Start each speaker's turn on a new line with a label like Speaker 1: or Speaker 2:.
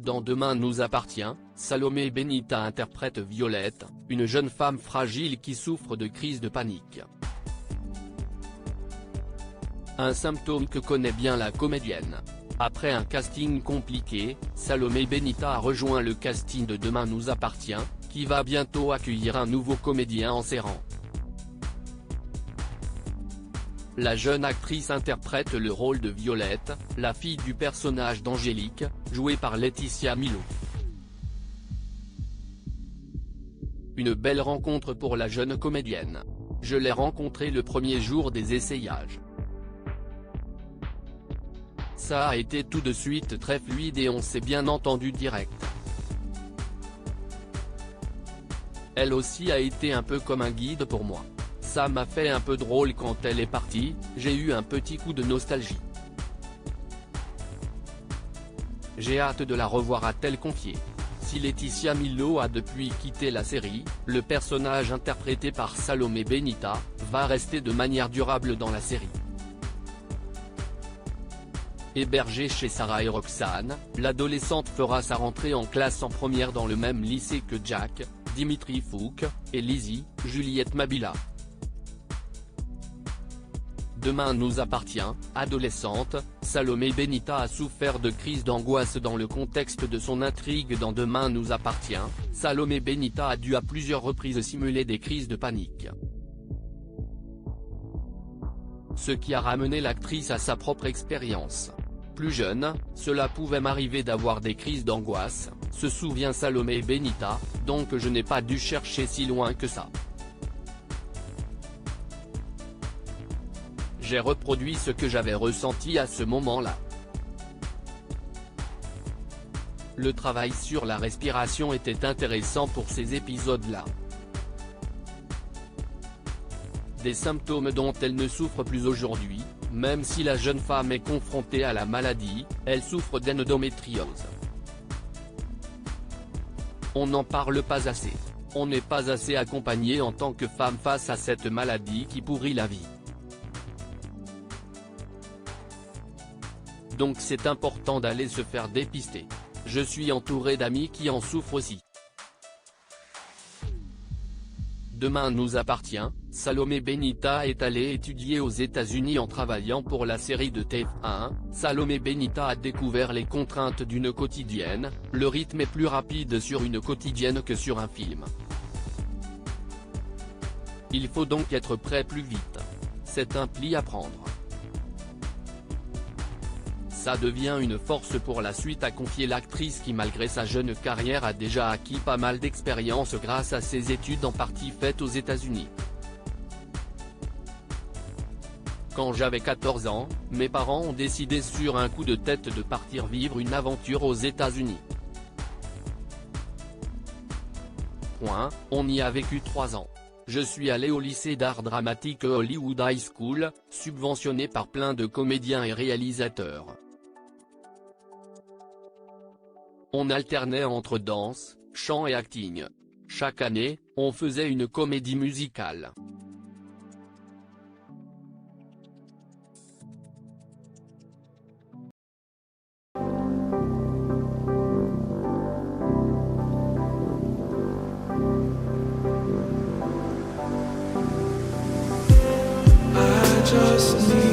Speaker 1: Dans Demain nous appartient, Salomé Benita interprète Violette, une jeune femme fragile qui souffre de crise de panique. Un symptôme que connaît bien la comédienne. Après un casting compliqué, Salomé Benita a rejoint le casting de Demain nous appartient, qui va bientôt accueillir un nouveau comédien en ses rangs. La jeune actrice interprète le rôle de Violette, la fille du personnage d'Angélique, jouée par Laetitia Milo. Une belle rencontre pour la jeune comédienne. Je l'ai rencontrée le premier jour des essayages. Ça a été tout de suite très fluide et on s'est bien entendu direct. Elle aussi a été un peu comme un guide pour moi. Ça m'a fait un peu drôle quand elle est partie, j'ai eu un petit coup de nostalgie. J'ai hâte de la revoir, a-t-elle confié. Si Laetitia Milo a depuis quitté la série, le personnage interprété par Salomé Benita va rester de manière durable dans la série. Hébergée chez Sarah et Roxane, l'adolescente fera sa rentrée en classe en première dans le même lycée que Jack, Dimitri Fouk, et Lizzie, Juliette Mabila. Demain nous appartient, adolescente, Salomé Benita a souffert de crises d'angoisse dans le contexte de son intrigue dans Demain nous appartient, Salomé Benita a dû à plusieurs reprises simuler des crises de panique. Ce qui a ramené l'actrice à sa propre expérience. Plus jeune, cela pouvait m'arriver d'avoir des crises d'angoisse, se souvient Salomé Benita, donc je n'ai pas dû chercher si loin que ça. J'ai reproduit ce que j'avais ressenti à ce moment-là. Le travail sur la respiration était intéressant pour ces épisodes-là. Des symptômes dont elle ne souffre plus aujourd'hui, même si la jeune femme est confrontée à la maladie, elle souffre d'endométriose. On n'en parle pas assez. On n'est pas assez accompagné en tant que femme face à cette maladie qui pourrit la vie. Donc c'est important d'aller se faire dépister. Je suis entouré d'amis qui en souffrent aussi. Demain nous appartient, Salomé Benita est allée étudier aux États-Unis en travaillant pour la série de TF1, Salomé Benita a découvert les contraintes d'une quotidienne, le rythme est plus rapide sur une quotidienne que sur un film. Il faut donc être prêt plus vite. C'est un pli à prendre. Ça devient une force pour la suite, a confié l'actrice qui malgré sa jeune carrière a déjà acquis pas mal d'expérience grâce à ses études en partie faites aux États-Unis. Quand j'avais 14 ans, mes parents ont décidé sur un coup de tête de partir vivre une aventure aux États-Unis. On y a vécu 3 ans. Je suis allé au lycée d'art dramatique Hollywood High School, subventionné par plein de comédiens et réalisateurs. On alternait entre danse, chant et acting. Chaque année, on faisait une comédie musicale.
Speaker 2: I just need